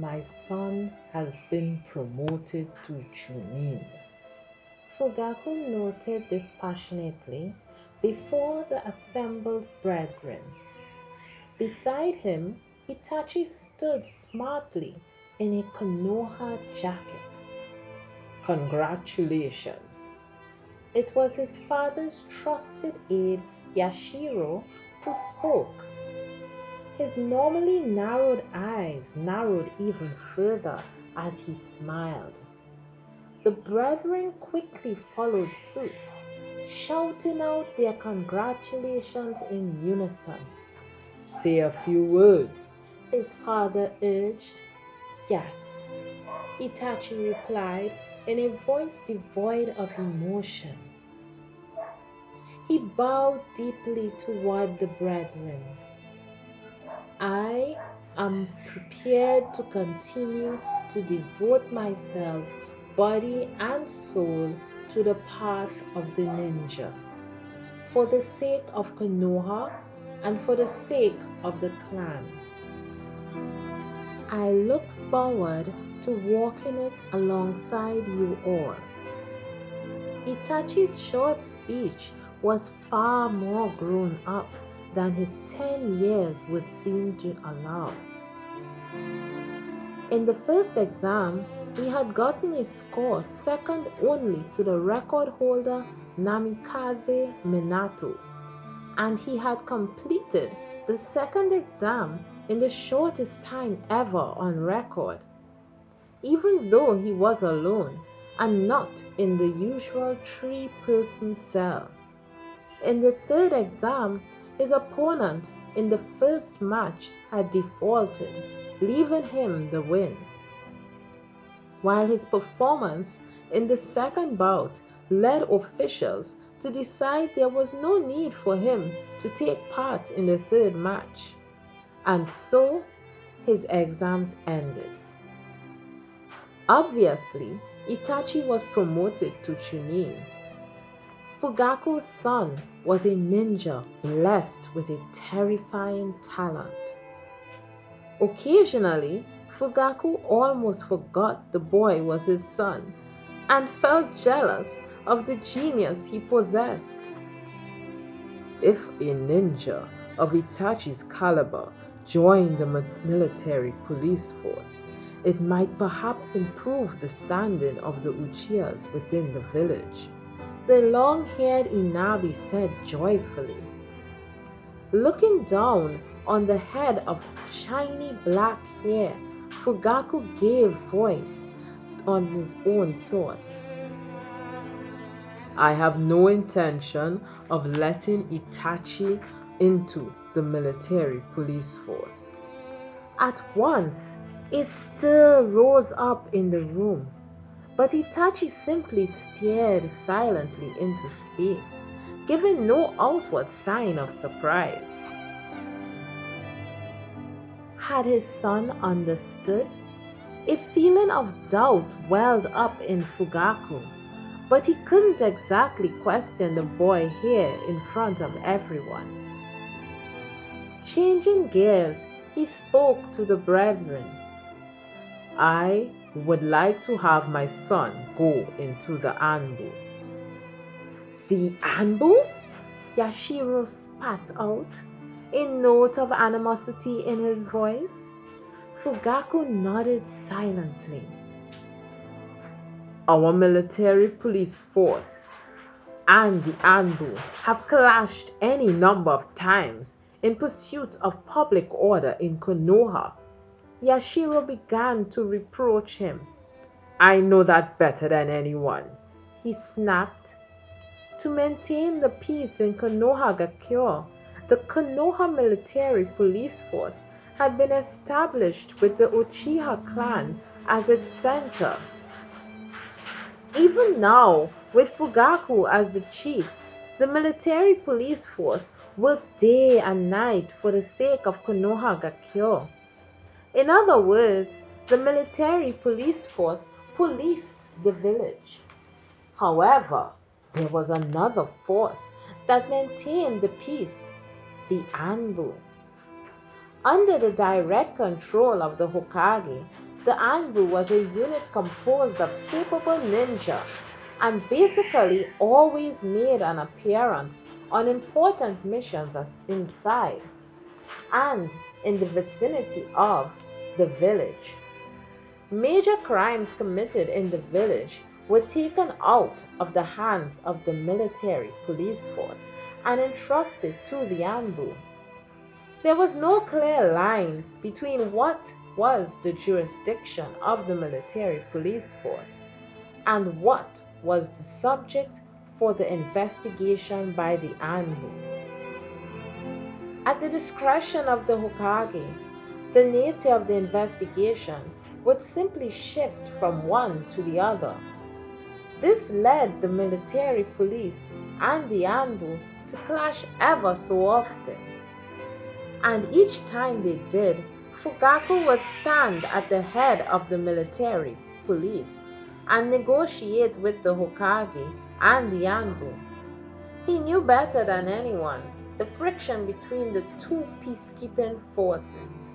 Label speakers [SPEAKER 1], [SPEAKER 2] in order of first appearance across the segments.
[SPEAKER 1] My son has been promoted to Chunin. Fugaku noted dispassionately before the assembled brethren. Beside him, Itachi stood smartly in a Konoha jacket. Congratulations! It was his father's trusted aide, Yashiro, who spoke. His normally narrowed eyes narrowed even further as he smiled. The brethren quickly followed suit, shouting out their congratulations in unison. Say a few words, his father urged. Yes, Itachi replied in a voice devoid of emotion. He bowed deeply toward the brethren. I am prepared to continue to devote myself, body and soul, to the path of the ninja, for the sake of Konoha and for the sake of the clan. I look forward to walking it alongside you all. Itachi's short speech was far more grown up than his 10 years would seem to allow. In the first exam, he had gotten a score second only to the record holder Namikaze Minato, and he had completed the second exam in the shortest time ever on record, even though he was alone and not in the usual three-person cell. In the third exam, his opponent in the first match had defaulted, leaving him the win, while his performance in the second bout led officials to decide there was no need for him to take part in the third match. And so his exams ended. Obviously, Itachi was promoted to Chunin. Fugaku's son was a ninja blessed with a terrifying talent. Occasionally, Fugaku almost forgot the boy was his son and felt jealous of the genius he possessed. If a ninja of Itachi's caliber joined the military police force, it might perhaps improve the standing of the Uchihas within the village, the long-haired Inabi said joyfully. Looking down on the head of shiny black hair, Fugaku gave voice on his own thoughts. I have no intention of letting Itachi into the military police force. At once, a stir rose up in the room, but Itachi simply stared silently into space, giving no outward sign of surprise. Had his son understood? A feeling of doubt welled up in Fugaku, but he couldn't exactly question the boy here in front of everyone. Changing gears, he spoke to the brethren. I would like to have my son go into the Anbu. The Anbu? Yashiro spat out, a note of animosity in his voice. Fugaku nodded silently. Our military police force and the Anbu have clashed any number of times in pursuit of public order in Konoha. Yashiro began to reproach him. I know that better than anyone, he snapped. To maintain the peace in Konohagakure, the Konoha military police force had been established with the Uchiha clan as its center. Even now, with Fugaku as the chief, the military police force worked day and night for the sake of Konohagakure. In other words, the military police force policed the village. However, there was another force that maintained the peace, the Anbu. Under the direct control of the Hokage, the Anbu was a unit composed of capable ninja and basically always made an appearance on important missions inside and in the vicinity of the village. Major crimes committed in the village were taken out of the hands of the military police force and entrusted to the Anbu. There was no clear line between what was the jurisdiction of the military police force and what was the subject for the investigation by the Anbu. At the discretion of the Hokage, the nature of the investigation would simply shift from one to the other. This led the military police and the Anbu to clash ever so often. And each time they did, Fugaku would stand at the head of the military police and negotiate with the Hokage and the Anbu. He knew better than anyone the friction between the two peacekeeping forces.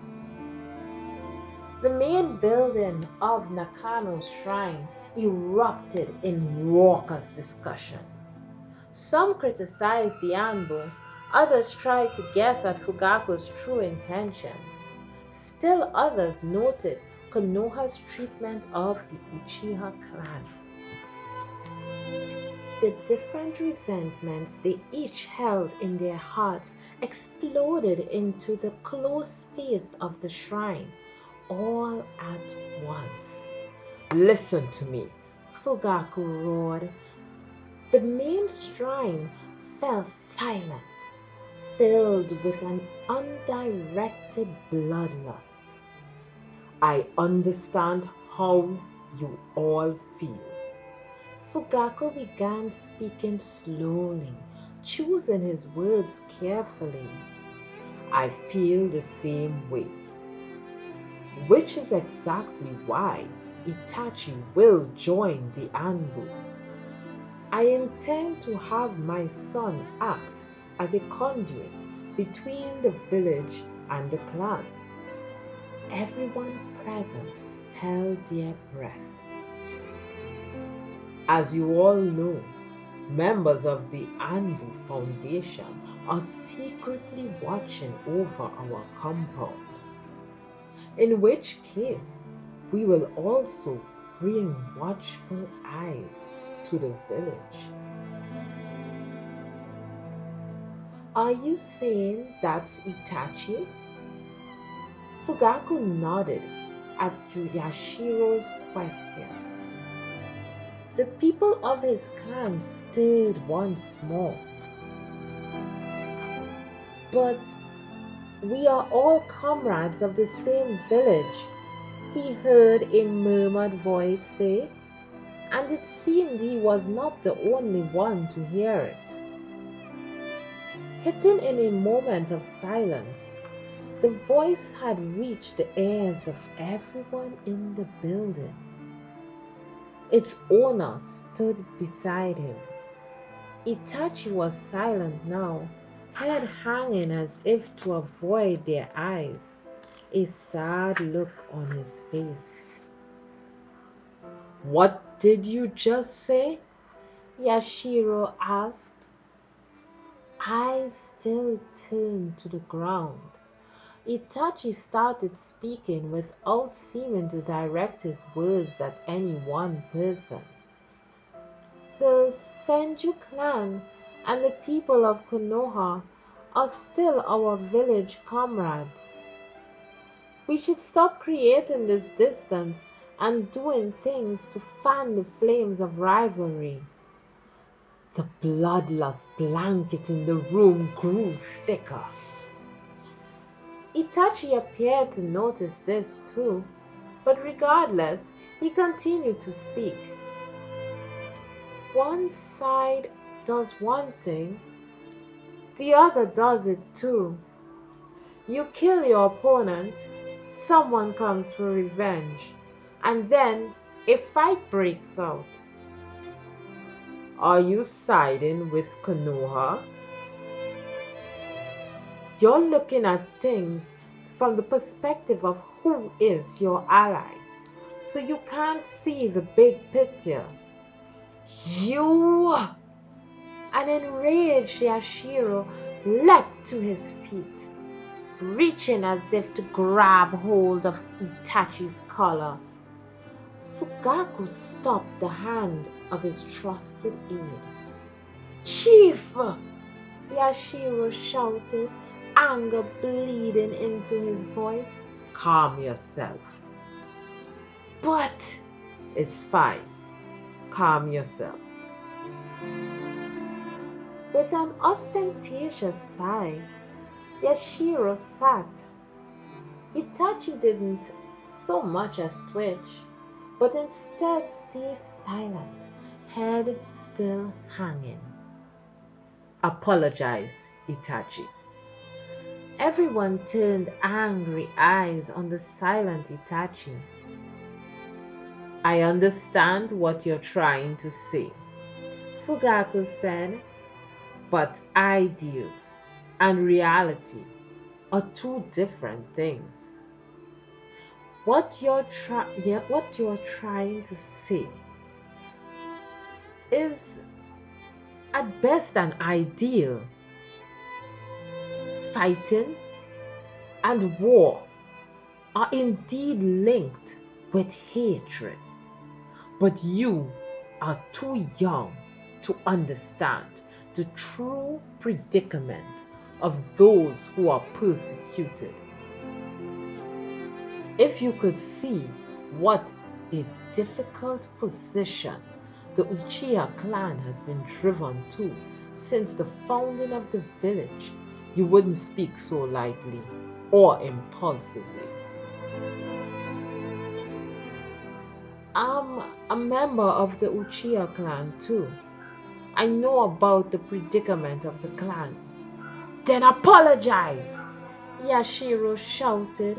[SPEAKER 1] The main building of Nakano's shrine erupted in raucous discussion. Some criticized the Anbu, others tried to guess at Fugaku's true intentions. Still others noted Konoha's treatment of the Uchiha clan. The different resentments they each held in their hearts exploded into the closed space of the shrine, all at once. "Listen to me," Fugaku roared. The main shrine fell silent, filled with an undirected bloodlust. "I understand how you all feel." Fugaku began speaking slowly, choosing his words carefully. "I feel the same way. Which is exactly why Itachi will join the Anbu. I intend to have my son act as a conduit between the village and the clan." Everyone present held their breath. "As you all know, members of the Anbu Foundation are secretly watching over our compound. In which case, we will also bring watchful eyes to the village." "Are you saying that's Itachi?" Fugaku nodded at Yashiro's question. The people of his clan stirred once more. "But we are all comrades of the same village," he heard a murmured voice say, and it seemed he was not the only one to hear it. Hidden in a moment of silence, the voice had reached the ears of everyone in the building. Its owner stood beside him. Itachi was silent now, head hanging as if to avoid their eyes, a sad look on his face. "What did you just say?" Yashiro asked. Eyes still turned to the ground. Itachi started speaking without seeming to direct his words at any one person. "The Senju clan and the people of Konoha are still our village comrades. We should stop creating this distance and doing things to fan the flames of rivalry." The bloodlust blanket in the room grew thicker. Itachi appeared to notice this too, but regardless, he continued to speak. "One side does one thing, the other does it too. You kill your opponent, someone comes for revenge, and then a fight breaks out. Are you siding with Konoha? You're looking at things from the perspective of who is your ally. So you can't see the big picture. You! An enraged Yashiro leapt to his feet, reaching as if to grab hold of Itachi's collar. Fugaku stopped the hand of his trusted aide. "Chief!" Yashiro shouted, anger bleeding into his voice. "Calm yourself." "But—" "It's fine. Calm yourself." With an ostentatious sigh, Yashiro sat. Itachi didn't so much as twitch, but instead stayed silent, head still hanging. "Apologize, Itachi." Everyone turned angry eyes on the silent Itachi. "I understand what you're trying to say," Fugaku said, "but ideals and reality are two different things. What you're trying to say is at best an ideal. Fighting and war are indeed linked with hatred, but you are too young to understand the true predicament of those who are persecuted. If you could see what a difficult position the Uchiha clan has been driven to since the founding of the village, you wouldn't speak so lightly or impulsively." "I'm a member of the Uchiha clan too. I know about the predicament of the clan." "Then apologize!" Yashiro shouted,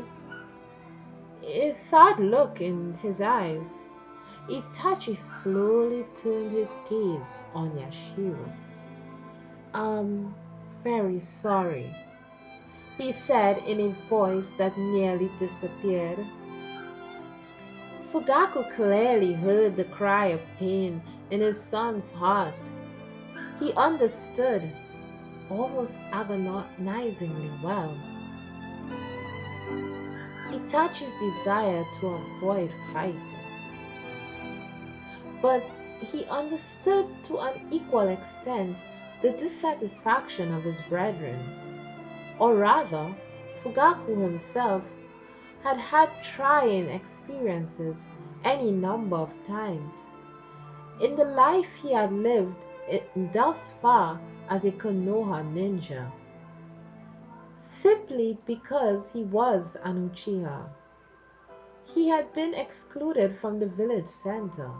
[SPEAKER 1] a sad look in his eyes. Itachi slowly turned his gaze on Yashiro. "I'm very sorry," he said in a voice that nearly disappeared. Fugaku clearly heard the cry of pain in his son's heart. He understood almost agonizingly well Itachi's desire to avoid fighting. But he understood to an equal extent the dissatisfaction of his brethren. Or rather, Fugaku himself had had trying experiences any number of times. In the life he had lived thus far as a Konoha ninja, simply because he was an Uchiha. He had been excluded from the village center.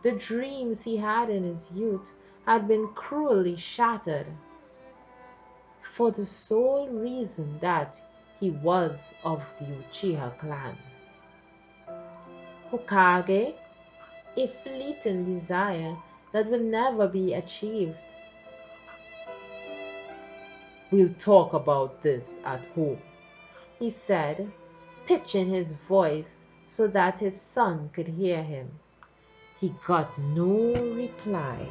[SPEAKER 1] The dreams he had in his youth had been cruelly shattered, for the sole reason that he was of the Uchiha clan. Hokage, a fleeting desire that will never be achieved. "We'll talk about this at home," he said, pitching his voice so that his son could hear him. He got no reply.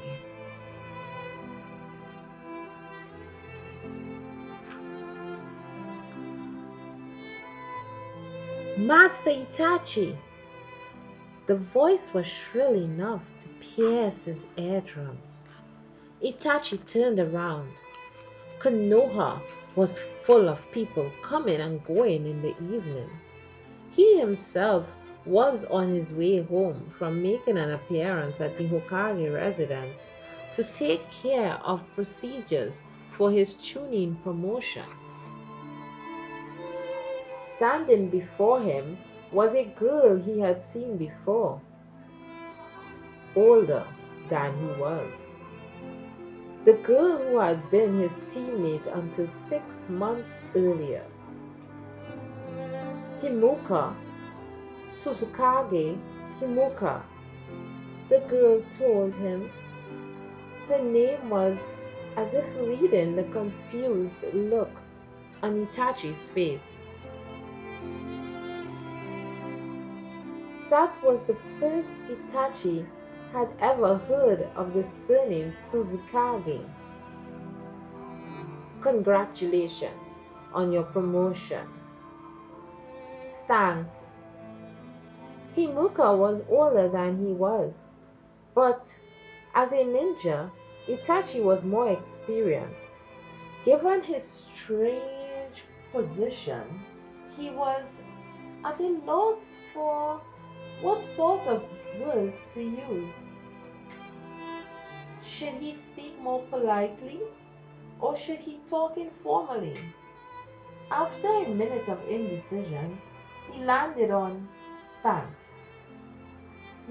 [SPEAKER 1] "Master Itachi!" The voice was shrill enough to pierce his eardrums. Itachi turned around. Konoha was full of people coming and going in the evening. He himself was on his way home from making an appearance at the Hokage residence to take care of procedures for his chunin promotion. Standing before him was a girl he had seen before, older than he was. The girl who had been his teammate until 6 months earlier. Himuka, Susukage Himuka, the girl told him. Her name was as if reading the confused look on Itachi's face. that was the first Itachi had ever heard of the surname Suzukage. Congratulations on your promotion. Thanks. Himuka was older than he was, but as a ninja, Itachi was more experienced. Given his strange position, he was at a loss for what sort of words to use. Should he speak more politely or should he talk informally? After a minute of indecision, he landed on thanks.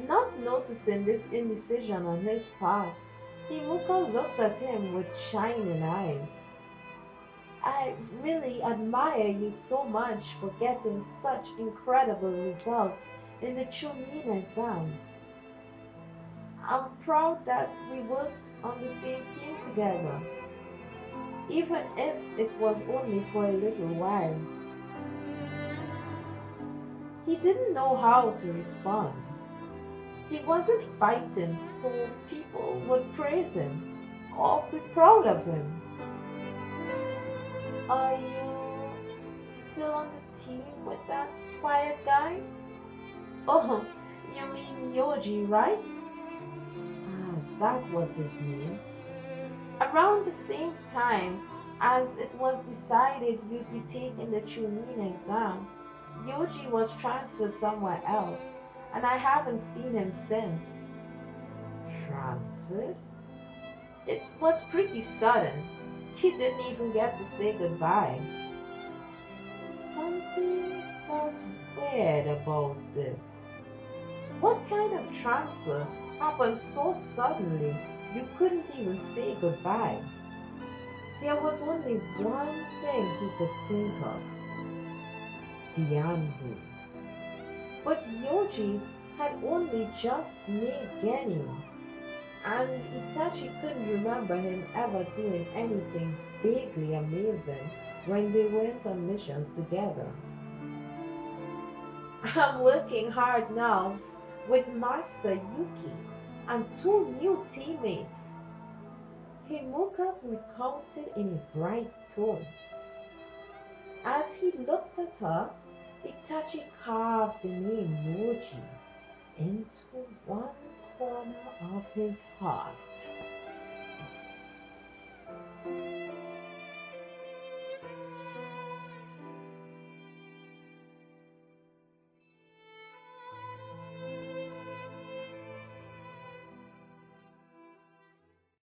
[SPEAKER 1] Not noticing this indecision on his part, Himuka looked at him with shining eyes. I really admire you so much for getting such incredible results in the Chunin exams. I'm proud that we worked on the same team together, even if it was only for a little while. He didn't know how to respond. He wasn't fighting so people would praise him or be proud of him. Are you still on the team with that quiet guy? Oh, you mean Yoji, right? Ah, that was his name. Around the same time as it was decided you'd be taking the Chunin exam, Yoji was transferred somewhere else, and I haven't seen him since. Transferred? It was pretty sudden. He didn't even get to say goodbye. Something felt weird about this. What kind of transfer happened so suddenly you couldn't even say goodbye? There was only one thing he could think of, Bianbu. But Yoji had only just made Genin, and Itachi couldn't remember him ever doing anything vaguely amazing when they went on missions together. I'm working hard now with Master Yuki and two new teammates. Himuka recounted in a bright tone. As he looked at her, Itachi carved the name Noji into one corner of his heart.